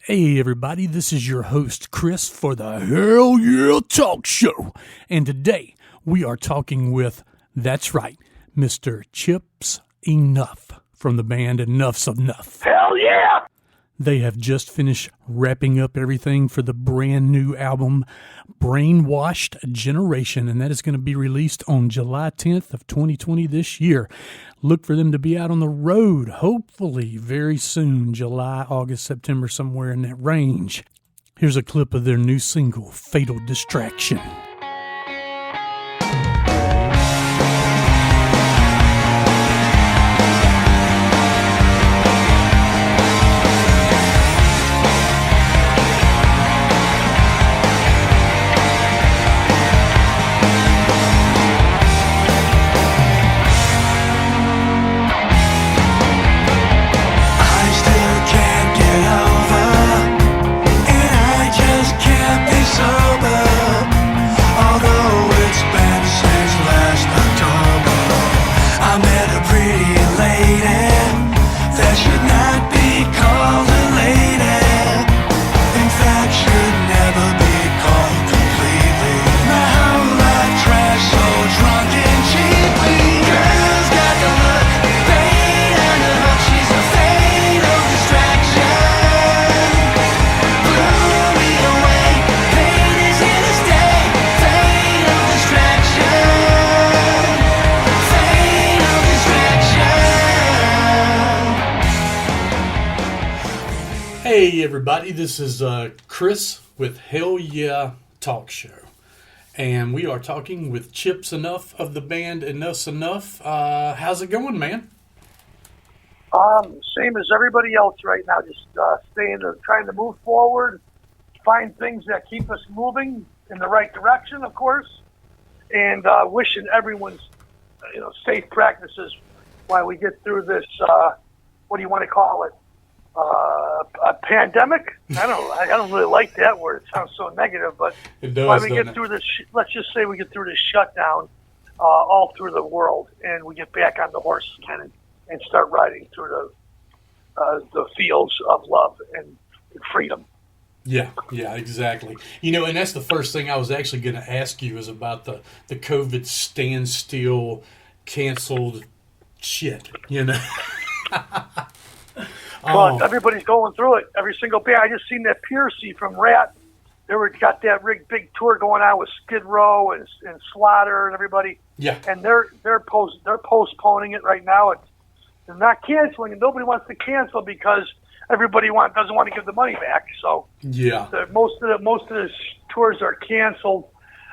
Hey everybody, this is your host Chris for the Hell Yeah Talk Show. And today we are talking with, that's right, Mr. Chips Enuff from the band Enuff Znuff. Hell yeah! They have just finished wrapping up everything for the brand new album, Brainwashed Generation, and that is going to be released on July 10th of 2020 this year. Look for them to be out on the road, hopefully very soon, July, August, September, somewhere in that range. Here's a clip of their new single, Fatal Distraction. Hey everybody, this is Chris with Hell Yeah Talk Show, and we are talking with Chips Enuff of the band Enuff Znuff. How's it going, man? Same as everybody else right now, just trying to move forward, find things that keep us moving in the right direction, of course, and wishing everyone's safe practices while we get through this, what do you want to call it? A pandemic? I don't really like that word. It sounds so negative, but it does, while we get through this, let's just say we get through this shutdown all through the world, and we get back on the horse again and start riding through the fields of love and freedom. Yeah, exactly. And that's the first thing I was actually going to ask you is about the COVID standstill, canceled shit, But everybody's going through it. Every single band. I just seen that Piercy from Rat. Got that big tour going on with Skid Row and Slaughter and everybody. Yeah. And they're postponing it right now. They're not canceling, and nobody wants to cancel because everybody doesn't want to give the money back. So yeah, most of the tours are canceled,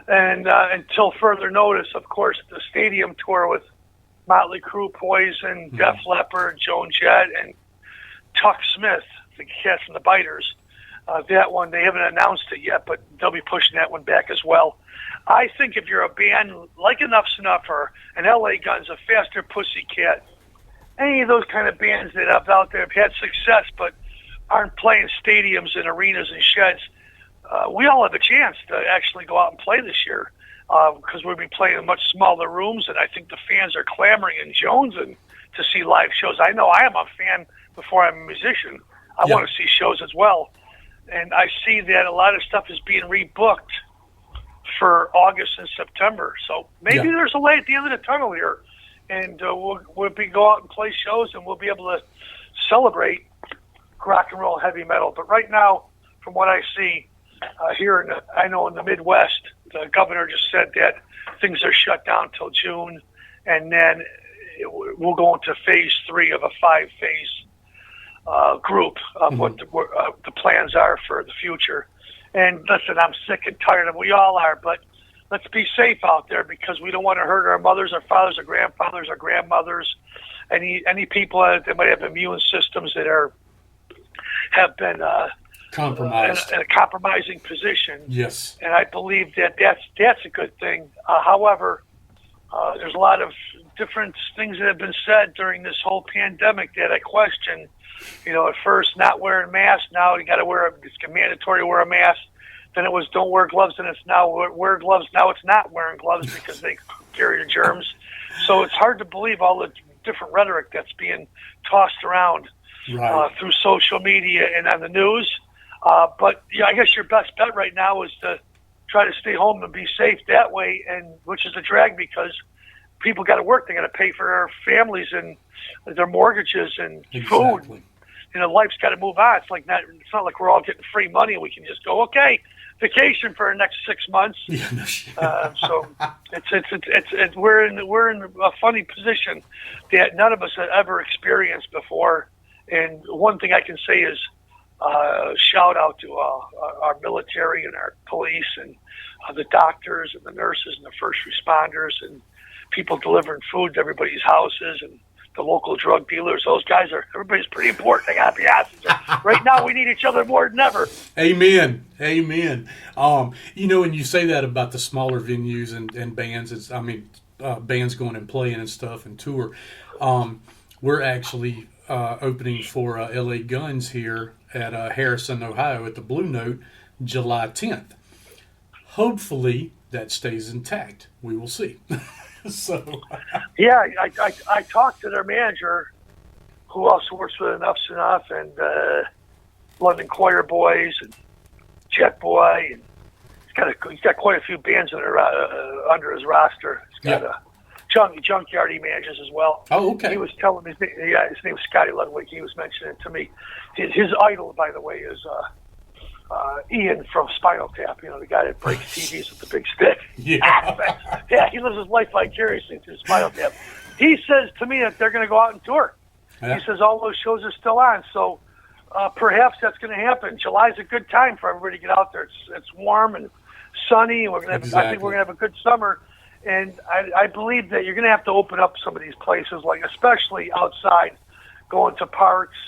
and until further notice, of course, the stadium tour with Motley Crue, Poison, Def Leppard, Joan Jett, and Tuck Smith, the cat from the Biters. That one, they haven't announced it yet, but they'll be pushing that one back as well. I think if you're a band like Enuff Znuff or an LA Guns, a Faster Pussycat, any of those kind of bands that have out there have had success but aren't playing stadiums and arenas and sheds, we all have a chance to actually go out and play this year because we'll be playing in much smaller rooms, and I think the fans are clamoring and jonesing to see live shows. I know I am a fan before I'm a musician. I want to see shows as well. And I see that a lot of stuff is being rebooked for August and September. So maybe there's a light at the end of the tunnel here. And we'll go out and play shows, and we'll be able to celebrate rock and roll heavy metal. But right now, from what I see here, in the Midwest, the governor just said that things are shut down till June. And then we'll go into phase 3 of a 5-phase group of what the plans are for the future. And listen, I'm sick and tired of it. We all are, but let's be safe out there because we don't want to hurt our mothers, our fathers, our grandfathers, our grandmothers, any people that might have immune systems that have been compromised in a compromising position. Yes, and I believe that's a good thing. However, there's a lot of different things that have been said during this whole pandemic that I question. At first not wearing masks, now you got to it's mandatory to wear a mask. Then it was don't wear gloves, and it's now wear gloves. Now it's not wearing gloves because they carry the germs. So it's hard to believe all the different rhetoric that's being tossed around through social media and on the news. But yeah, I guess your best bet right now is to try to stay home and be safe that way, and which is a drag because people got to work. They got to pay for their families and their mortgages and food. Life's got to move on. It's not like we're all getting free money and we can just go, okay, vacation for the next 6 months. Yeah, no so we're in a funny position that none of us have ever experienced before. And one thing I can say is shout out to our military and our police and the doctors and the nurses and the first responders and people delivering food to everybody's houses and the local drug dealers. Those guys everybody's pretty important. They got to be honest. Right now, we need each other more than ever. Amen. And you say that about the smaller venues and bands. Bands going and playing and stuff and tour. We're actually opening for LA Guns here at Harrison, Ohio at the Blue Note, July 10th. Hopefully that stays intact. We will see. So, yeah, I talked to their manager, who also works with Enuff Znuff and London Choir Boys and Jet Boy, and he's got quite a few bands under his roster. He's got Junkyard he manages as well. Oh, okay. He was telling me, his name was Scotty Ludwig. He was mentioning it to me. His idol, by the way, is Ian from Spinal Tap, the guy that breaks TVs with the big stick. Yeah. Yeah, he lives his life vicariously through Spinal Tap. He says to me that they're going to go out and tour. Yeah. He says all those shows are still on, so perhaps that's going to happen. July's a good time for everybody to get out there. It's warm and sunny, and I think we're going to have a good summer. And I believe that you're going to have to open up some of these places, like especially outside, going to parks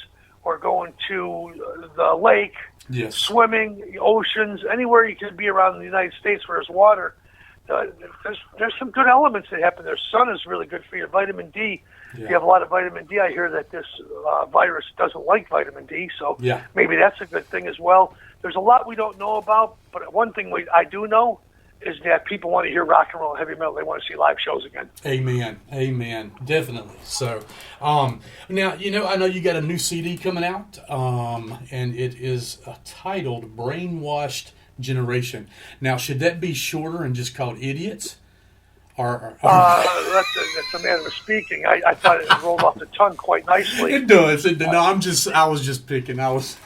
or going to the lake. Yes. Swimming, oceans, anywhere you can be around the United States where there's water. There's some good elements that happen there. Sun is really good for you. Vitamin D. Yeah. If you have a lot of vitamin D, I hear that this virus doesn't like vitamin D, so maybe that's a good thing as well. There's a lot we don't know about, but one thing I do know is that people want to hear rock and roll and heavy metal. They want to see live shows again. Amen. Definitely. So, now, I know you got a new CD coming out, and it is titled Brainwashed Generation. Now, should that be shorter and just called Idiots? That's a manner of speaking. I thought it rolled off the tongue quite nicely. It does. No, I was just picking. And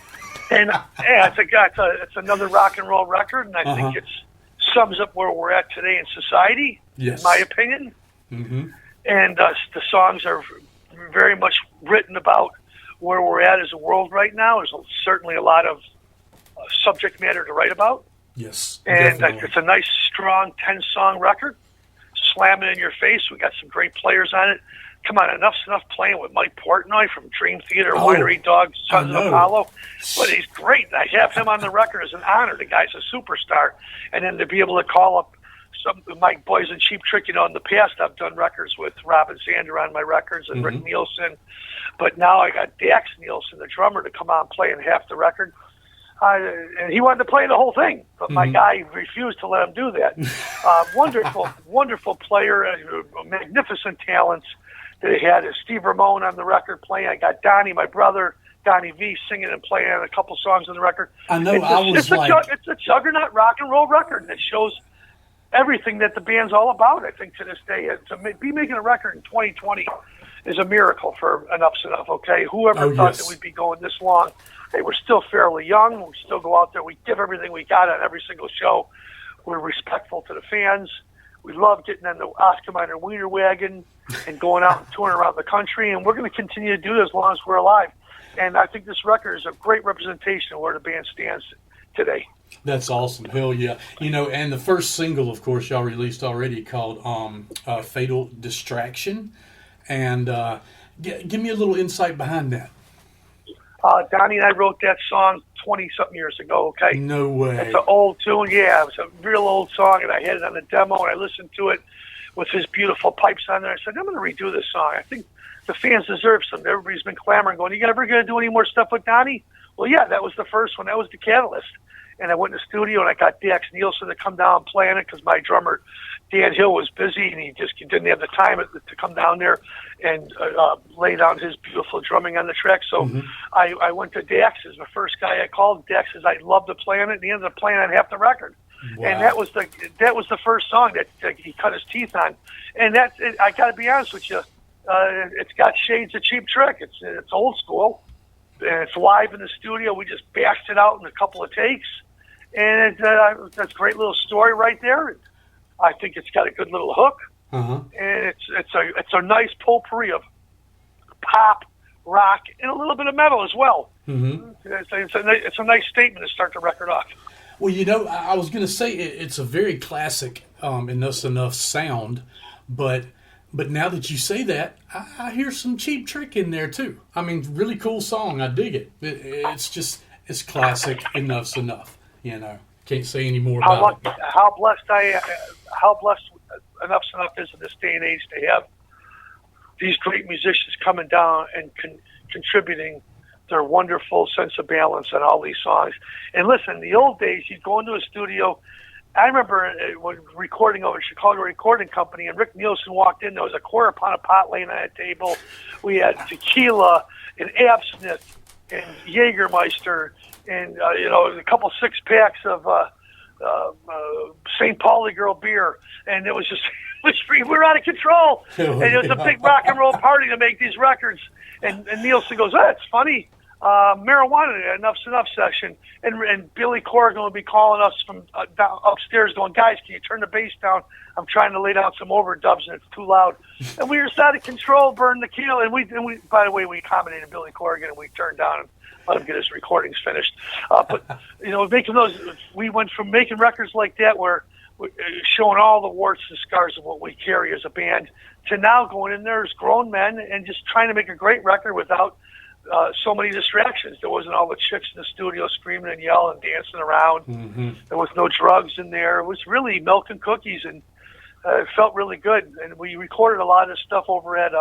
it's another rock and roll record, and I think it sums up where we're at today in society, in my opinion. Mm-hmm. And the songs are very much written about where we're at as a world right now. There's certainly a lot of subject matter to write about. Yes, and it's a nice, strong 10-song record. Slamming in your face. We got some great players on it. Come on, Enuff Znuff playing with Mike Portnoy from Dream Theater, Winery Dog, Sons of Apollo. But he's great. I have him on the record as an honor. The guy's a superstar. And then to be able to call up some of my boys in Cheap Trick, in the past I've done records with Robin Zander on my records and Rick Nielsen. But now I got Dax Nielsen, the drummer, to come on playing half the record. And he wanted to play the whole thing, but my guy refused to let him do that. Wonderful player, magnificent talents that he had. Steve Ramone on the record playing. I got Donnie, my brother, Donnie V, singing and playing on a couple songs on the record. I know. It's a juggernaut rock and roll record that shows everything that the band's all about, I think, to this day. To be making a record in 2020 is a miracle for Enuff Znuff, okay? Whoever thought that we'd be going this long. Hey, we're still fairly young. We still go out there. We give everything we got on every single show. We're respectful to the fans. We love getting on the Oscar Mayer Wiener wagon and going out and touring around the country. And we're going to continue to do this as long as we're alive. And I think this record is a great representation of where the band stands today. That's awesome. Hell yeah. And the first single, of course, y'all released already called Fatal Distraction. And give me a little insight behind that. Donnie and I wrote that song 20-something years ago, okay? No way. It's an old tune, yeah. It was a real old song, and I had it on the demo, and I listened to it with his beautiful pipes on there. I said, I'm going to redo this song. I think the fans deserve some. Everybody's been clamoring, going, you ever going to do any more stuff with Donnie? Well, yeah, that was the first one. That was the catalyst. and I went in the studio and I got Dax Nielsen to come down and play on it because my drummer Dan Hill was busy and he didn't have the time to come down there and lay down his beautiful drumming on the track. So I went to Dax as the first guy I called. Dax says I'd love to play on it, and he ended up playing on half the record. Wow. And that was the first song that he cut his teeth on. And that's it. I got to be honest with you, it's got shades of Cheap Trick. It's old school, and it's live in the studio. We just bashed it out in a couple of takes, and that's a great little story right there. I think it's got a good little hook, and it's a nice potpourri of pop, rock, and a little bit of metal as well. It's a nice statement to start the record off. Well, you know, I was going to say it's a very classic Enuff Znuff sound, but now that you say that, I hear some Cheap Trick in there too. I mean, really cool song. I dig it. It's classic Enuff Znuff. You know, can't say any more about it. How blessed Enuff Znuff is in this day and age to have these great musicians coming down and contributing their wonderful sense of balance on all these songs. And listen, in the old days, you'd go into a studio. I remember when recording over at Chicago Recording Company, and Rick Nielsen walked in. There was a quarter pound of pot laying on that table. We had tequila and absinthe and Jägermeister and a couple 6-packs of St. Pauli Girl beer, and it was just we were out of control. And it was a big rock and roll party to make these records. And Nielsen goes, "That's funny. Marijuana, Enuff Znuff session," and Billy Corrigan will be calling us from upstairs going, "Guys, can you turn the bass down? I'm trying to lay down some overdubs and it's too loud." And we were just out of control, burned the candle. And we by the way, we accommodated Billy Corrigan and we turned down and let him get his recordings finished. But we went from making records like that where showing all the warts and scars of what we carry as a band to now going in there as grown men and just trying to make a great record without so many distractions. There wasn't all the chicks in the studio screaming and yelling and dancing around. There was no drugs in there. It was really milk and cookies, and it felt really good. And we recorded a lot of stuff over at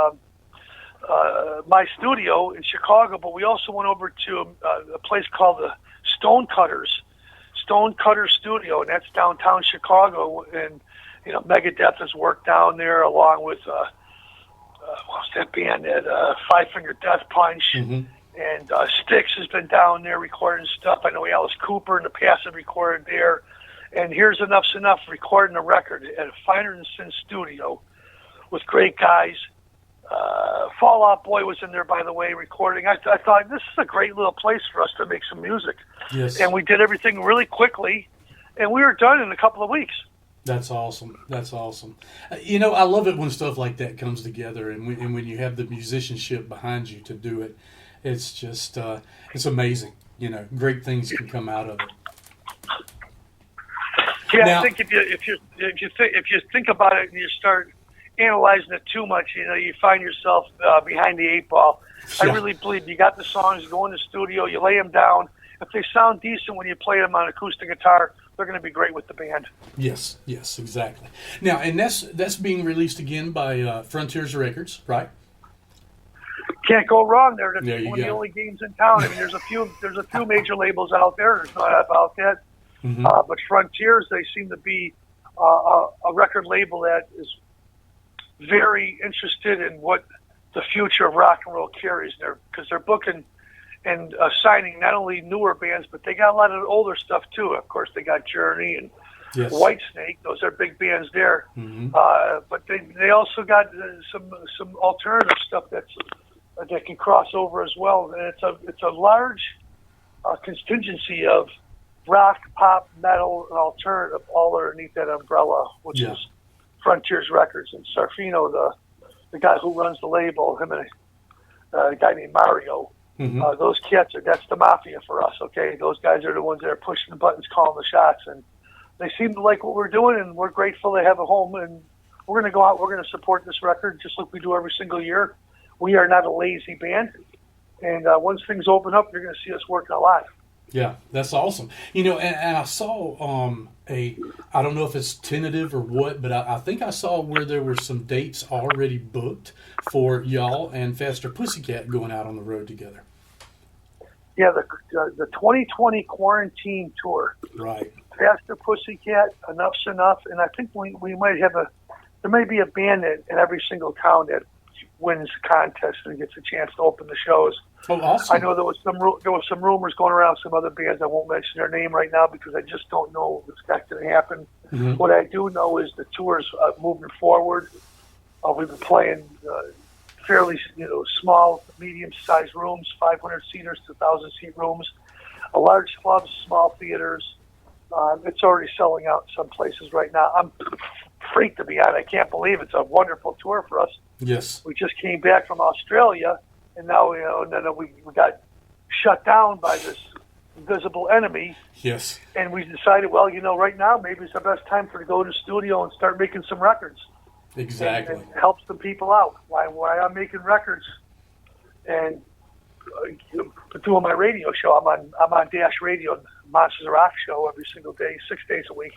my studio in Chicago, but we also went over to a place called the Stonecutter Studio, and that's downtown Chicago. And Megadeth has worked down there along with what's that band that Five Finger Death Punch, and Styx has been down there recording stuff. I know Alice Cooper in the past have recorded there, and here's Enuff Znuff recording a record at a Finer Than Sin studio with great guys. Fall Out Boy was in there, by the way, recording. I thought this is a great little place for us to make some music. Yes. And we did everything really quickly, and we were done in a couple of weeks. That's awesome. That's awesome. I love it when stuff like that comes together, and when you have the musicianship behind you to do it. It's just it's amazing. Great things can come out of it. Yeah, now, I think if you think about it and you start analyzing it too much, you find yourself behind the 8 ball. Yeah. I really believe you got the songs, go in the studio, you lay them down. If they sound decent when you play them on acoustic guitar, they're going to be great with the band. Yes, exactly. Now, and that's being released again by Frontiers Records, right? Can't go wrong there. That's one of the only games in town. I mean, there's a few major labels out there. There's not about that. But Frontiers, they seem to be a record label that is very interested in what the future of rock and roll carries there, because they're booking and signing not only newer bands, but they got a lot of older stuff too. Of course, they got Journey and Whitesnake; those are big bands there. But they also got some alternative stuff that can cross over as well. And it's a large contingency of rock, pop, metal, and alternative all underneath that umbrella, which is Frontiers Records. And Sarfino, the guy who runs the label, him and a guy named Mario. Those cats that's the mafia for us. Okay, those guys are the ones that are pushing the buttons, calling the shots, and they seem to like what we're doing, and we're grateful they have a home. And we're going to go out. We're going to support this record just like we do every single year. We are not a lazy band, and once things open up, you're going to see us working a lot. Yeah, that's awesome. And I saw I don't know if it's tentative or what, but I think I saw where there were some dates already booked for y'all and Faster Pussycat going out on the road together. Yeah, the 2020 quarantine tour. Right. Faster Pussycat, Enuff Znuff, and I think we might have there may be a band in every single town that wins the contest and gets a chance to open the shows. Oh, awesome. I know there was some rumors going around, some other bands. I won't mention their name right now because I just don't know if that's going to happen. Mm-hmm. What I do know is the tour's moving forward. We've been playing fairly small, medium-sized rooms, 500-seaters to 1,000-seat rooms, large clubs, small theaters. It's already selling out in some places right now. I'm freaked to be on. I can't believe it's a wonderful tour for us. Yes. We just came back from Australia, and now we got shut down by this invisible enemy. Yes. And we decided, well, right now maybe it's the best time to go to the studio and start making some records. Exactly. And help some people out. Why I'm making records and doing my radio show. I'm on Dash Radio, Monsters of Rock show every single day, 6 days a week.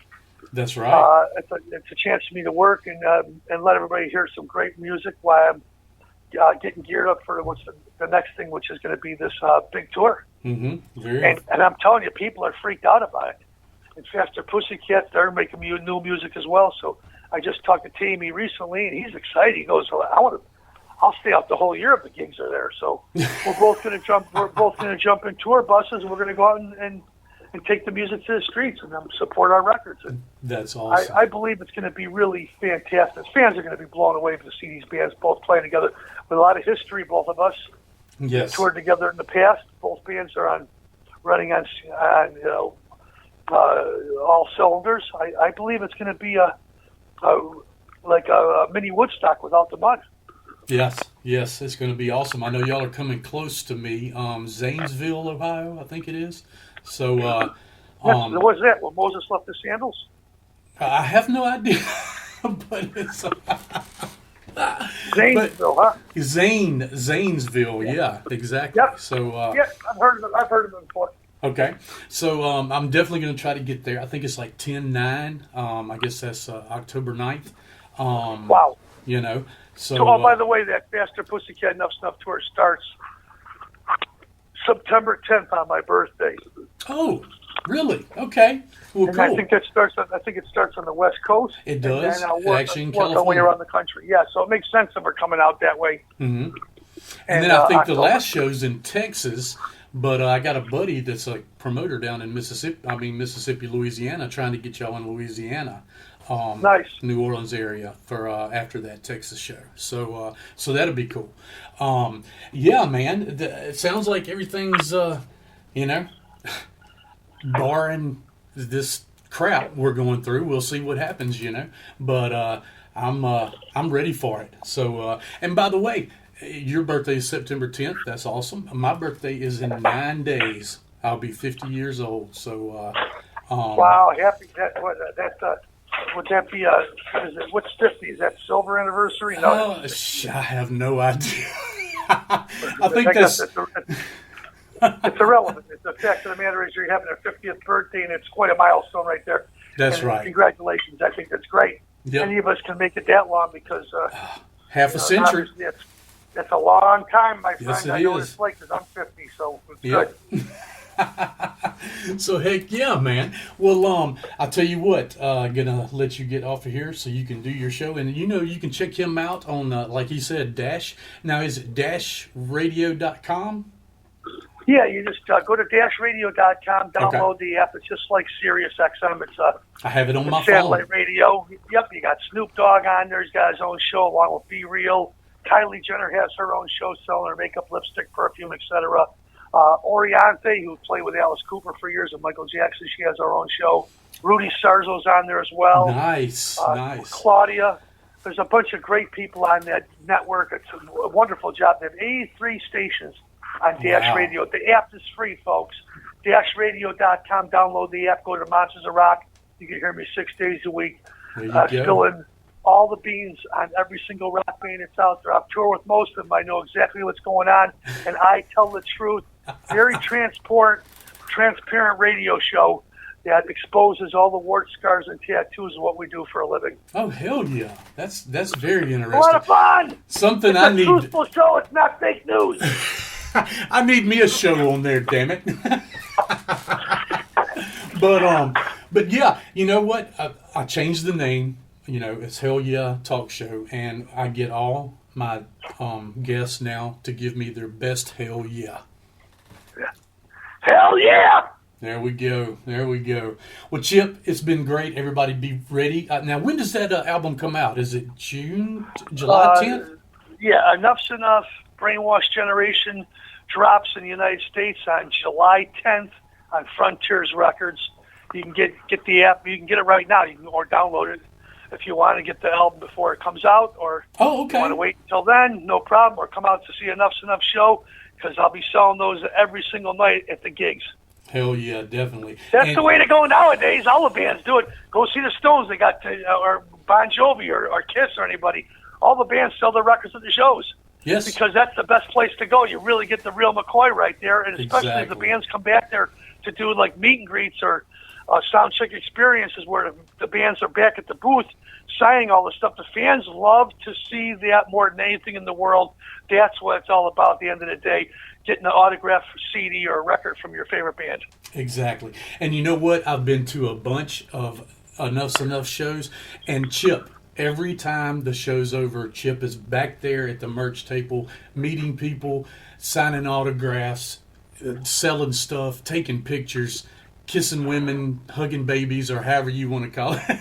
That's right. It's a chance for me to work and let everybody hear some great music while I'm getting geared up for what's the next thing, which is going to be this big tour. Mm-hmm. And I'm telling you, people are freaked out about it. And Faster Pussycat, they're making new music as well. So I just talked to Tammy recently, and he's excited. He goes, I'll stay out the whole year if the gigs are there. So we're both going to jump. We're both going to jump in tour buses, and we're going to go out and take the music to the streets and support our records. And that's awesome. I believe it's going to be really fantastic. Fans are going to be blown away to see these bands both playing together with a lot of history. Both of us yes. toured together in the past. Both bands are running on all cylinders. I believe it's going to be like a mini Woodstock without the mud. Yes, it's going to be awesome. I know y'all are coming close to me, Zanesville, Ohio, I think it is. So, what's that? Well, Moses left his sandals? I have no idea, but it's Zanesville, huh? Zanesville, yeah, exactly. Yep. So, I've heard of them before. Okay, so I'm definitely going to try to get there. I think it's like 10/9. I guess that's October 9th. Wow. So, by the way, that Faster Pussycat Enuff Znuff tour starts September 10th on my birthday. Oh, really? Okay. Well, and cool. I think it starts on the West Coast. It does. And I'll work actually in our way California. around the country. Yeah, so it makes sense if we're coming out that way. Mm-hmm. And then I think October. the last show's in Texas, but I got a buddy that's a promoter down in Mississippi, Louisiana, trying to get y'all in Louisiana. Nice. New Orleans area for after that Texas show. So that'll be cool. Yeah, man. It sounds like everything's barring this crap we're going through. We'll see what happens, But I'm ready for it. So and by the way, your birthday is September 10th. That's awesome. My birthday is in 9 days. I'll be 50 years old. So wow, happy would that be what's 50? Is that silver anniversary? No. I have no idea. I think that's it's irrelevant. It's the fact of the matter is you're having a 50th birthday, and it's quite a milestone right there. That's right. Congratulations. I think that's great. Yep. Any of us can make it that long because half a century. That's a long time, my friend. Yes, I know what it's like because I'm 50, so it's good. So heck yeah, man. Well, I'll tell you what. Gonna let you get off of here so you can do your show, and you can check him out on like he said, Dash. Now is it dashradio.com? Yeah, you just go to dashradio.com, download the app. It's just like Sirius XM. It's I have it on my satellite phone. radio. Yep, you got Snoop Dogg on there. He's got his own show along with Be Real. Kylie Jenner has her own show selling her makeup, lipstick, perfume, etc. Oriante, who played with Alice Cooper for years, and Michael Jackson, she has her own show. Rudy Sarzo's on there as well. Nice. Claudia. There's a bunch of great people on that network. It's a wonderful job. They have 83 stations on Dash Radio. The app is free, folks. Dashradio.com. Download the app. Go to Monsters of Rock. You can hear me 6 days a week. Spilling all the beans on every single rock band that's out there. I've toured with most of them. I know exactly what's going on, and I tell the truth. Very transparent radio show that exposes all the warts, scars, and tattoos of what we do for a living. Oh, hell yeah. That's very interesting. A lot of fun. Something it's I a need. Truthful show. It's not fake news. I need me a show on there, damn it. But yeah, you know what? I changed the name. You know, it's Hell Yeah Talk Show, and I get all my guests now to give me their best hell yeah. Hell yeah! There we go. There we go. Well, Chip, it's been great. Everybody be ready. Now, when does that album come out? Is it June, July 10th? Yeah, Enuff Znuff, Brainwashed Generation drops in the United States on July 10th on Frontiers Records. You can get the app. You can get it right now. You can or download it if you want to get the album before it comes out, or okay. If you want to wait until then, no problem. Or come out to see Enuff Znuff show, because I'll be selling those every single night at the gigs. Hell yeah, definitely. That's the way to go nowadays. All the bands do it. Go see the Stones. They got or Bon Jovi or Kiss or anybody. All the bands sell their records at the shows. Yes. Because that's the best place to go. You really get the real McCoy right there, and especially if the bands come back there to do like meet and greets or sound check experiences where the bands are back at the booth signing all the stuff. The fans love to see that more than anything in the world. That's what it's all about at the end of the day, getting an autographed CD or a record from your favorite band. Exactly. And you know what? I've been to a bunch of Enuff Znuff shows, and Chip, every time the show's over, Chip is back there at the merch table, meeting people, signing autographs, selling stuff, taking pictures, kissing women, hugging babies, or however you want to call it.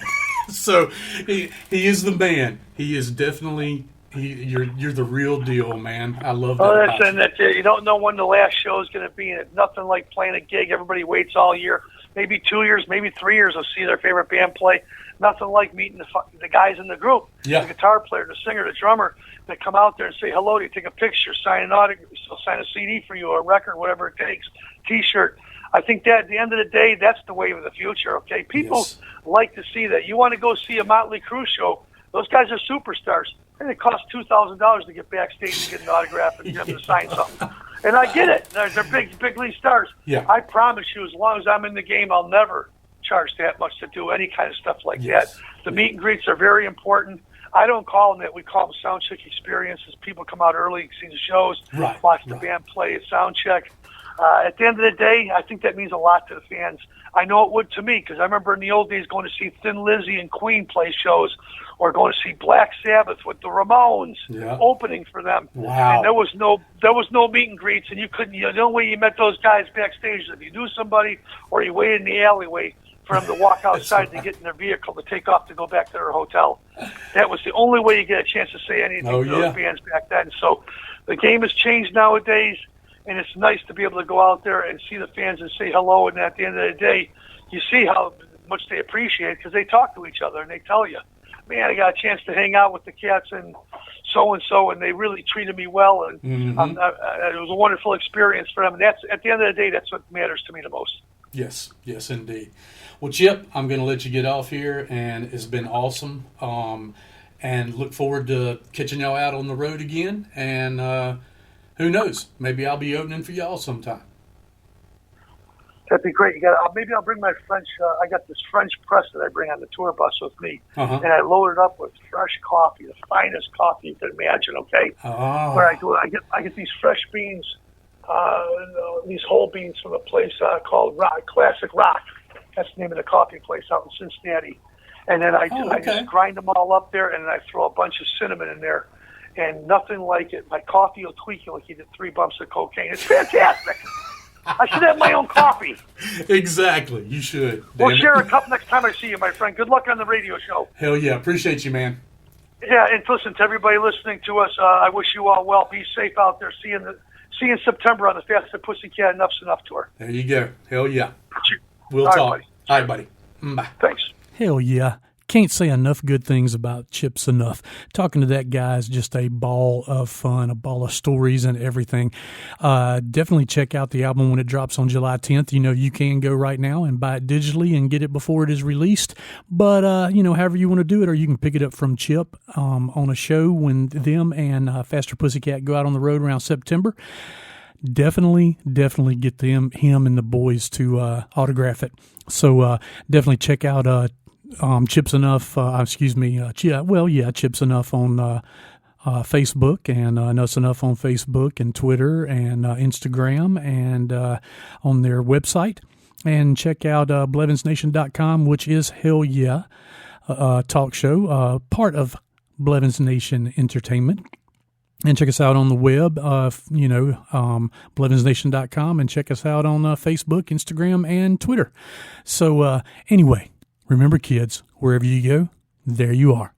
So he is the man. He is definitely you're the real deal, man. I love that. Oh, listen, you don't know when the last show is going to be, and it's nothing like playing a gig. Everybody waits all year, maybe 2 years, maybe 3 years to see their favorite band play. Nothing like meeting the guys in the group, the guitar player, the singer, the drummer, that come out there and say hello to you, take a picture, sign an autograph, sign a CD for you, or a record, whatever it takes, T-shirt. I think that at the end of the day, that's the wave of the future, okay? People like to see that. You want to go see a Motley Crue show, those guys are superstars. And it costs $2,000 to get backstage and get an autograph and get them to sign something. And I get it. They're big league stars. Yeah. I promise you, as long as I'm in the game, I'll never charge that much to do any kind of stuff like that. The meet and greets are very important. I don't call them that. We call them sound check experiences. People come out early, see the shows, watch the band play, a sound check. At the end of the day, I think that means a lot to the fans. I know it would to me, because I remember in the old days going to see Thin Lizzy and Queen play shows, or going to see Black Sabbath with the Ramones opening for them. Wow. And there was no meet and greets, and you couldn't. The only way you met those guys backstage is if you knew somebody, or you waited in the alleyway for them to walk outside to get in their vehicle to take off to go back to their hotel. That was the only way you get a chance to say anything to those bands back then. So the game has changed nowadays, and it's nice to be able to go out there and see the fans and say hello. And at the end of the day, you see how much they appreciate it, because they talk to each other and they tell you, man, I got a chance to hang out with the cats and so, and they really treated me well. And it was a wonderful experience for them. And that's, at the end of the day, that's what matters to me the most. Yes, indeed. Well, Chip, I'm going to let you get off here, and it's been awesome. And look forward to catching y'all out on the road again. And who knows? Maybe I'll be opening for y'all sometime. That'd be great. Maybe I'll bring my French. I got this French press that I bring on the tour bus with me, and I load it up with fresh coffee, the finest coffee you can imagine. Okay, where I get these fresh beans, these whole beans from a place called Classic Rock. That's the name of the coffee place out in Cincinnati. And then I just grind them all up there, and then I throw a bunch of cinnamon in there. And nothing like it. My coffee will tweak you like you did 3 bumps of cocaine. It's fantastic. I should have my own coffee. Exactly. You should. We'll share a cup next time I see you, my friend. Good luck on the radio show. Hell yeah. Appreciate you, man. Yeah, and listen, to everybody listening to us, I wish you all well. Be safe out there. See you in September on the Faster Pussycat Enuff Znuff tour. There you go. Hell yeah. We'll all talk. Right, all right, buddy. Bye. Thanks. Hell yeah. Can't say enough good things about Chip Znuff. Talking to that guy is just a ball of fun, a ball of stories and everything. Definitely check out the album when it drops on July 10th. You know, you can go right now and buy it digitally and get it before it is released. But, however you want to do it, or you can pick it up from Chip on a show when them and Faster Pussycat go out on the road around September. Definitely get him and the boys to autograph it. So definitely check out Chip Znuff, Chip Znuff on Facebook, and Enuff Znuff on Facebook and Twitter and Instagram, and on their website. and check out blevinsnation.com, which is Hell Yeah talk show, part of Blevins Nation Entertainment. And check us out on the web, blevinsnation.com, and check us out on Facebook, Instagram, and Twitter. So anyway, remember, kids, wherever you go, there you are.